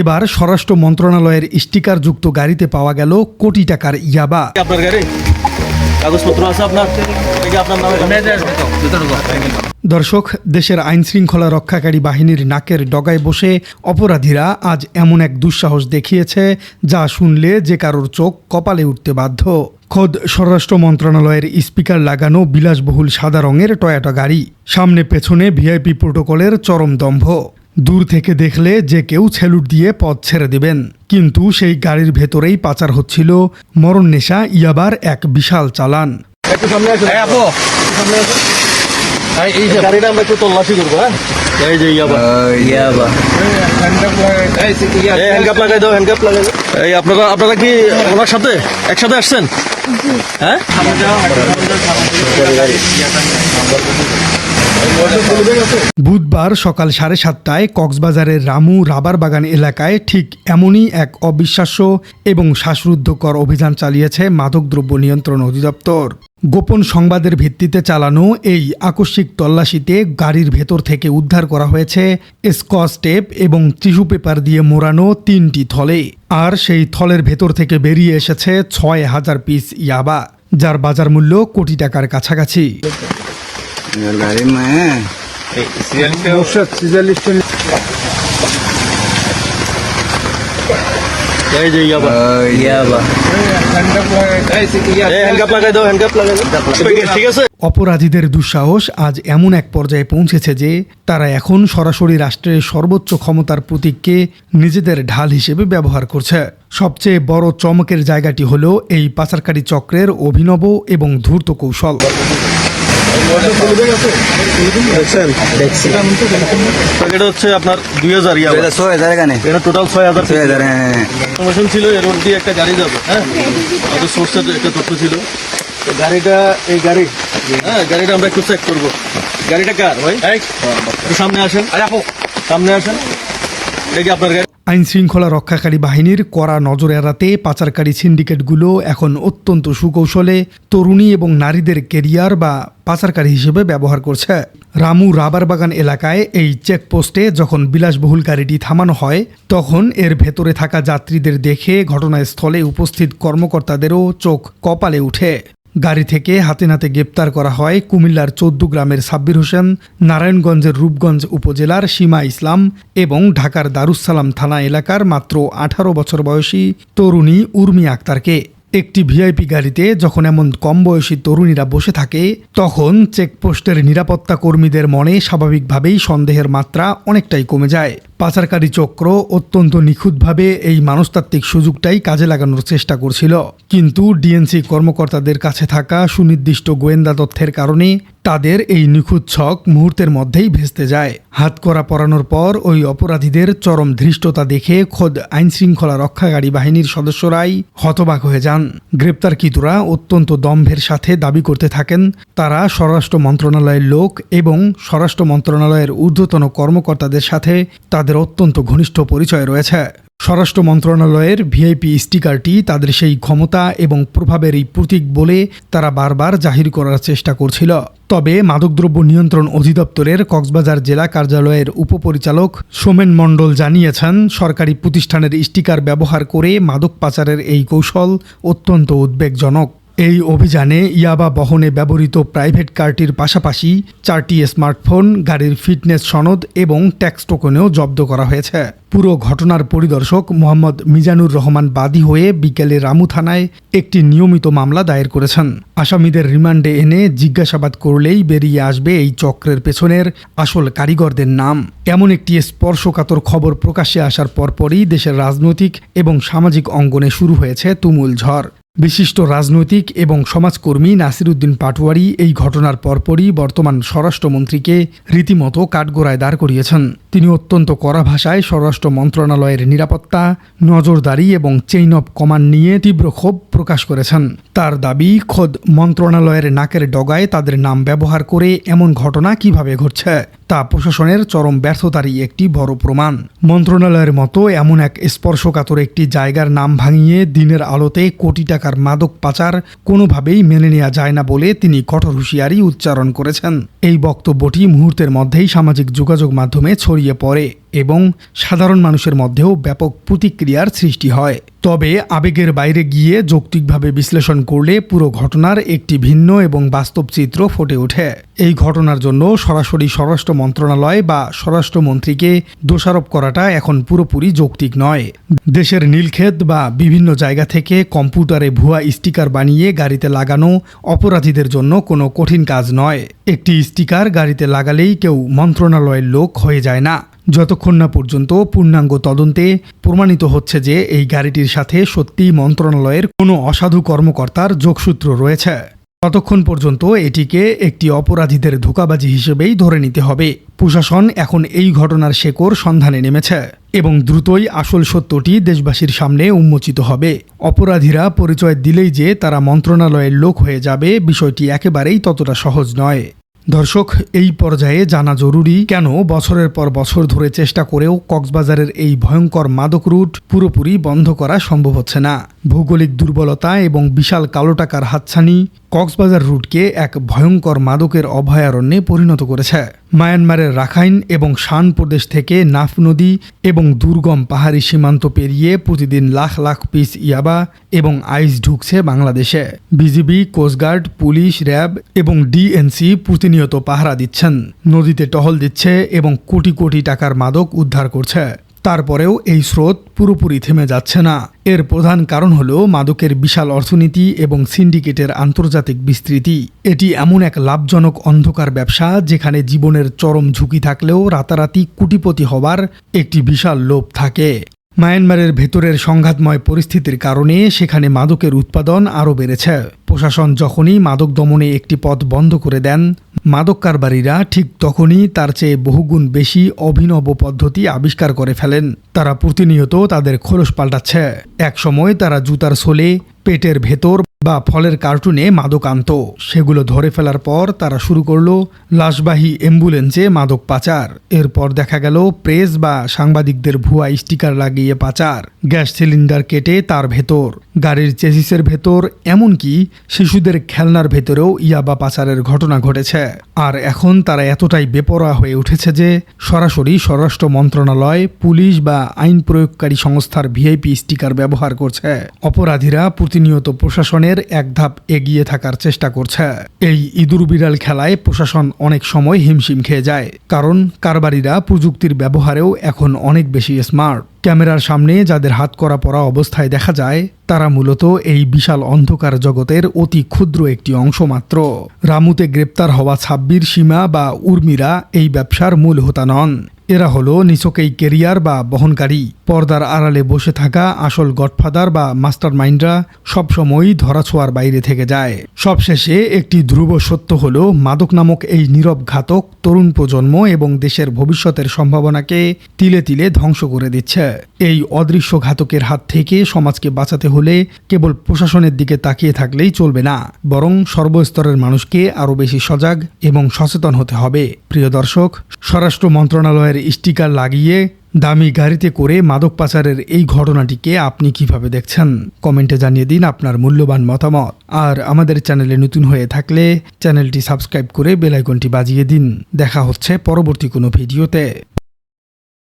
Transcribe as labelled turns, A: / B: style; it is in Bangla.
A: এবার স্বরাষ্ট্র মন্ত্রণালয়ের স্টিকারযুক্ত গাড়িতে পাওয়া গেল কোটি টাকার ইয়াবা।
B: আপনার গাড়ি কাগজপত্র আছে আপনার?
A: দর্শক, দেশের আইন শৃঙ্খলা রক্ষাকারী বাহিনীর নাকের ডগায় বসে অপরাধীরা আজ এমন এক দুঃসাহস দেখিয়েছে যা শুনলে যে কারোর চোখ কপালে উঠতে বাধ্য। খোদ স্বরাষ্ট্র মন্ত্রণালয়ের স্পিকার লাগানো বিলাসবহুল সাদা রঙের টয়োটা গাড়ি, সামনে পেছনে ভিআইপি প্রোটোকলের চরম দম্ভ। দূর থেকে দেখলে যে কেউ স্যালুট দিয়ে পথ ছেড়ে দেবেন, কিন্তু সেই গাড়ির ভেতরেই পাচার হচ্ছিল মরণ নেশা ইয়াবার এক বিশাল চালান।
B: গাড়িটা আমরা একটু তল্লাশি করবো। এই যে ইয়াবা। হ্যান্ডকাপ লাগাই দাও, হ্যান্ডকাপ লাগাই দাও। এই আপনারা কি ওনার সাথে একসাথে আসছেন? হ্যাঁ,
A: বুধবার সকাল 7:30টায় কক্সবাজারের রামু রাবার বাগান এলাকায় ঠিক এমনই এক অবিশ্বাস্য এবং শ্বাসরুদ্ধকর অভিযান চালিয়েছে মাদকদ্রব্য নিয়ন্ত্রণ অধিদপ্তর। গোপন সংবাদের ভিত্তিতে চালানো এই আকস্মিক তল্লাশিতে গাড়ির ভেতর থেকে উদ্ধার করা হয়েছে স্কচ টেপ এবং টিস্যু পেপার দিয়ে মোড়ানো 3টি থলে। আর সেই থলের ভেতর থেকে বেরিয়ে এসেছে 6,000 পিস ইয়াবা, যার বাজার মূল্য কোটি টাকার কাছাকাছি।
B: এই যে ইয়াবা। হ্যান্ডকাপ লাগাই দাও, হ্যান্ডকাপ লাগাই দাও। ঠিক আছে।
A: অপরাধীদের দুঃসাহস আজ এমন এক পর্যায়ে পৌঁছেছে যে তারা এখন সরাসরি রাষ্ট্রের সর্বোচ্চ ক্ষমতার প্রতীককে নিজেদের ঢাল হিসেবে ব্যবহার করছে। সবচেয়ে বড় চমকের জায়গাটি হলো এই পাচারকারী চক্রের অভিনব এবং ধূর্ত কৌশল।
B: এটা হচ্ছে আপনার 2,000 ইয়াবা। এটা টোটাল 6,000 ইনফরমেশন ছিল। এর মধ্যে একটা গাড়ি যাবে। হ্যাঁ, আমাদের সোর্সের একটা তথ্য ছিল। গাড়িটা এই গাড়ি, হ্যাঁ, গাড়িটা আমরা একটু চেক করবো। গাড়িটা কার ভাই? একটু সামনে আসেন, সামনে আসেন। এটা কি আপনার গাড়ি?
A: আইন শৃঙ্খলা রক্ষাকারী বাহিনীর কড়া নজর এড়াতে পাচারকারী সিন্ডিকেটগুলো এখন অত্যন্ত সুকৌশলে তরুণী এবং নারীদের কেরিয়ার বা পাচারকারী হিসেবে ব্যবহার করছে। রামু রাবার বাগান এলাকায় এই চেকপোস্টে যখন বিলাসবহুল গাড়িটি থামানো হয়, তখন এর ভেতরে থাকা যাত্রীদের দেখে ঘটনাস্থলে উপস্থিত কর্মকর্তাদেরও চোখ কপালে উঠে। গাড়ি থেকে হাতে নাতে গ্রেপ্তার করা হয় কুমিল্লার 14 গ্রামের সাব্বির হোসেন, নারায়ণগঞ্জের রূপগঞ্জ উপজেলার সীমা ইসলাম এবং ঢাকার দারুসালাম থানা এলাকার মাত্র 18 বছর বয়সী তরুণী উর্মি আক্তারকে। একটি ভিআইপি গাড়িতে যখন এমন কম বয়সী তরুণীরা বসে থাকে, তখন চেকপোস্টের নিরাপত্তা কর্মীদের মনে স্বাভাবিকভাবেই সন্দেহের মাত্রা অনেকটাই কমে যায়। পাচারকারী চক্র অত্যন্ত নিখুঁতভাবে এই মনস্তাত্ত্বিক সুযোগটাই কাজে লাগানোর চেষ্টা করছিল, কিন্তু ডিএনসি কর্মকর্তাদের কাছে থাকা সুনির্দিষ্ট গোয়েন্দা তথ্যের কারণে তাদের এই নিখুঁত ছক মুহূর্তের মধ্যেই ভেস্তে যায়। হাতকড়া পরানোর পর ওই অপরাধীদের চরম ধৃষ্টতা দেখে খোদ আইনশৃঙ্খলা রক্ষাকারী বাহিনীর সদস্যরাই হতবাক হয়ে যান। গ্রেপ্তারকৃতরা অত্যন্ত দম্ভের সাথে দাবি করতে থাকেন তারা স্বরাষ্ট্র মন্ত্রণালয়ের লোক এবং স্বরাষ্ট্র মন্ত্রণালয়ের ঊর্ধ্বতন কর্মকর্তাদের সাথে তাদের অত্যন্ত ঘনিষ্ঠ পরিচয় রয়েছে। স্বরাষ্ট্র মন্ত্রণালয়ের ভিআইপি স্টিকারটি তাদের সেই ক্ষমতা এবং প্রভাবের এই প্রতীক বলে তারা বারবার জাহির করার চেষ্টা করছিল। তবে মাদকদ্রব্য নিয়ন্ত্রণ অধিদপ্তরের কক্সবাজার জেলা কার্যালয়ের উপপরিচালক সোমেন মণ্ডল জানিয়েছেন, সরকারি প্রতিষ্ঠানের স্টিকার ব্যবহার করে মাদক পাচারের এই কৌশল অত্যন্ত উদ্বেগজনক। এই অভিযানে ইয়াবা বহনে ব্যবহৃত প্রাইভেট কারটির পাশাপাশি 4টি স্মার্টফোন, গাড়ির ফিটনেস সনদ এবং ট্যাক্স টোকেনও জব্দ করা হয়েছে। পুরো ঘটনার পরিদর্শক মোহাম্মদ মিজানুর রহমান বাদী হয়ে বিকেলে রামু থানায় একটি নিয়মিত মামলা দায়ের করেছেন। আসামিদের রিমান্ডে এনে জিজ্ঞাসাবাদ করলেই বেরিয়ে আসবে এই চক্রের পেছনের আসল কারিগরদের নাম। এমন একটি স্পর্শকাতর খবর প্রকাশ্যে আসার পরপরই দেশের রাজনৈতিক এবং সামাজিক অঙ্গনে শুরু হয়েছে তুমুল ঝড়। বিশিষ্ট রাজনৈতিক এবং সমাজকর্মী নাসির উদ্দিন পাটোয়ারি এই ঘটনার পরপরই বর্তমান স্বরাষ্ট্রমন্ত্রীকে রীতিমতো কাঠগড়ায় দাঁড় করিয়েছেন। তিনি অত্যন্ত কড়া ভাষায় স্বরাষ্ট্র মন্ত্রণালয়ের নিরাপত্তা, নজরদারি এবং চেইন অব কমান্ড নিয়ে তীব্র ক্ষোভ প্রকাশ করেছেন। তার দাবি, খোদ মন্ত্রণালয়ের নাকের ডগায় তাদের নাম ব্যবহার করে এমন ঘটনা কিভাবে ঘটছে তা প্রশাসনের চরম ব্যর্থতারই একটি বড় প্রমাণ। মন্ত্রণালয়ের মতো এমন এক স্পর্শকাতর একটি জায়গার নাম ভাঙিয়ে দিনের আলোতে কোটি টাকার মাদক পাচার কোনোভাবেই মেনে নেওয়া যায় না বলে তিনি কঠোর হুঁশিয়ারি উচ্চারণ করেছেন। এই বক্তব্যটি মুহূর্তের মধ্যেই সামাজিক যোগাযোগ মাধ্যমে ছড়িয়ে পড়ে এবং সাধারণ মানুষের মধ্যেও ব্যাপক প্রতিক্রিয়ার সৃষ্টি হয়। তবে আবেগের বাইরে গিয়ে যৌক্তিকভাবে বিশ্লেষণ করলে পুরো ঘটনার একটি ভিন্ন এবং বাস্তব চিত্র ফুটে ওঠে। এই ঘটনার জন্য সরাসরি স্বরাষ্ট্র মন্ত্রণালয় বা স্বরাষ্ট্রমন্ত্রীকে দোষারোপ করাটা এখন পুরোপুরি যৌক্তিক নয়। দেশের নীলক্ষেত বা বিভিন্ন জায়গা থেকে কম্পিউটারে ভুয়া স্টিকার বানিয়ে গাড়িতে লাগানো অপরাধীদের জন্য কোনো কঠিন কাজ নয়। একটি স্টিকার গাড়িতে লাগালেই কেউ মন্ত্রণালয়ের লোক হয়ে যায় না, যতক্ষণ না পর্যন্ত পূর্ণাঙ্গ তদন্তে প্রমাণিত হচ্ছে যে এই গাড়িটির সাথে সত্যিই মন্ত্রণালয়ের কোনো অসাধু কর্মকর্তার যোগসূত্র রয়েছে। ততক্ষণ পর্যন্ত এটিকে একটি অপরাধীদের ধোঁকাবাজি হিসেবেই ধরে নিতে হবে। প্রশাসন এখন এই ঘটনার শেকড় সন্ধানে নেমেছে এবং দ্রুতই আসল সত্যটি দেশবাসীর সামনে উন্মোচিত হবে। অপরাধীরা পরিচয় দিলেই যে তারা মন্ত্রণালয়ের লোক হয়ে যাবে, বিষয়টি একেবারেই ততটা সহজ নয়। দর্শক, এই পর্যায়ে জানা জরুরি, কেন বছরের পর বছর ধরে চেষ্টা করেও কক্সবাজারের এই ভয়ঙ্কর মাদক রুট পুরোপুরি বন্ধ করা সম্ভব হচ্ছে না। ভৌগোলিক দুর্বলতা এবং বিশাল কালো টাকার হাতছানি কক্সবাজার রুটকে এক ভয়ঙ্কর মাদকের অভয়ারণ্যে পরিণত করেছে। মায়ানমারের রাখাইন এবং শান প্রদেশ থেকে নাফ নদী এবং দুর্গম পাহাড়ি সীমান্ত পেরিয়ে প্রতিদিন লাখ লাখ পিস ইয়াবা এবং আইস ঢুকছে বাংলাদেশে। বিজিবি, কোস্টগার্ড, পুলিশ, র্যাব এবং ডিএনসি প্রতিনিয়ত পাহারা দিচ্ছেন, নদীতে টহল দিচ্ছে এবং কোটি কোটি টাকার মাদক উদ্ধার করছে। তারপরেও এই স্রোত পুরোপুরি থেমে যাচ্ছে না। এর প্রধান কারণ হলো মাদকের বিশাল অর্থনীতি এবং সিন্ডিকেটের আন্তর্জাতিক বিস্তৃতি। এটি এমন এক লাভজনক অন্ধকার ব্যবসা যেখানে জীবনের চরম ঝুঁকি থাকলেও রাতারাতি কোটিপতি হবার একটি বিশাল লোভ থাকে। মায়ানমারের ভেতরের সংঘাতময় পরিস্থিতির কারণে সেখানে মাদকের উৎপাদন আরও বেড়েছে। প্রশাসন যখনই মাদক দমনে একটি পথ বন্ধ করে দেন, মাদক কারবারিরা ঠিক তখনই তার চেয়ে বহুগুণ বেশি অভিনব পদ্ধতি আবিষ্কার করে ফেলেন। তারা প্রতিনিয়ত তাদের খোলস পাল্টাচ্ছে। একসময় তারা জুতার সোলে, পেটের ভেতর বা ফলের কার্টুনে মাদক আনত। সেগুলো ধরে ফেলার পর তারা শুরু করলো লাশবাহী অ্যাম্বুলেন্সে মাদক পাচার। এরপর দেখা গেল প্রেস বা সাংবাদিকদের ভুয়া স্টিকার লাগিয়ে পাচার, গ্যাস সিলিন্ডার কেটে তার ভেতর, গাড়ির চেসিসের ভেতর, এমনকি শিশুদের খেলনার ভেতরেও ইয়াবা পাচারের ঘটনা ঘটেছে। আর এখন তারা এতটাই বেপরোয়া হয়ে উঠেছে যে সরাসরি স্বরাষ্ট্র মন্ত্রণালয়, পুলিশ বা আইন প্রয়োগকারী সংস্থার ভিআইপি স্টিকার ব্যবহার করছে। অপরাধীরা প্রতিনিয়ত প্রশাসনের এক ধাপ এগিয়ে থাকার চেষ্টা করছে। এই ইঁদুর বিড়াল খেলায় প্রশাসন অনেক সময় হিমশিম খেয়ে যায়, কারণ কারবারিরা প্রযুক্তির ব্যবহারেও এখন অনেক বেশি স্মার্ট। ক্যামেরার সামনে যাদের হাত করা পরা অবস্থায় দেখা যায়, তারা মূলত এই বিশাল অন্ধকার জগতের অতি ক্ষুদ্র একটি অংশ মাত্র। রামুতে গ্রেপ্তার হওয়া সাব্বির, সীমা বা উর্মিরা এই ব্যবসার মূল হোতা নন। এরা হলো নিছকেই কেরিয়ার বা বহনকারী। পর্দার আড়ালে বসে থাকা আসল গডফাদার বা মাস্টার মাইন্ডরা সবসময়ই ধরাছোঁয়ার বাইরে থেকে যায়। সবশেষে একটি ধ্রুব সত্য হলো, মাদক নামক এই নীরব ঘাতক তরুণ প্রজন্ম এবং দেশের ভবিষ্যতের সম্ভাবনাকে তিলে তিলে ধ্বংস করে দিচ্ছে। এই অদৃশ্য ঘাতকের হাত থেকে সমাজকে বাঁচাতে হলে কেবল প্রশাসনের দিকে তাকিয়ে থাকলেই চলবে না, বরং সর্বস্তরের মানুষকে আরও বেশি সজাগ এবং সচেতন হতে হবে। প্রিয় দর্শক, স্বরাষ্ট্র মন্ত্রণালয়ের স্টিকার লাগিয়ে দামি গাড়িতে করে মাদক পাচারের এই ঘটনাটিকে আপনি কিভাবে দেখছেন? কমেন্টে জানিয়ে দিন আপনার মূল্যবান মতামত। আর আমাদের চ্যানেলে নতুন হয়ে থাকলে চ্যানেলটি সাবস্ক্রাইব করে বেল আইকনটি বাজিয়ে দিন। দেখা হচ্ছে পরবর্তী কোনো ভিডিওতে।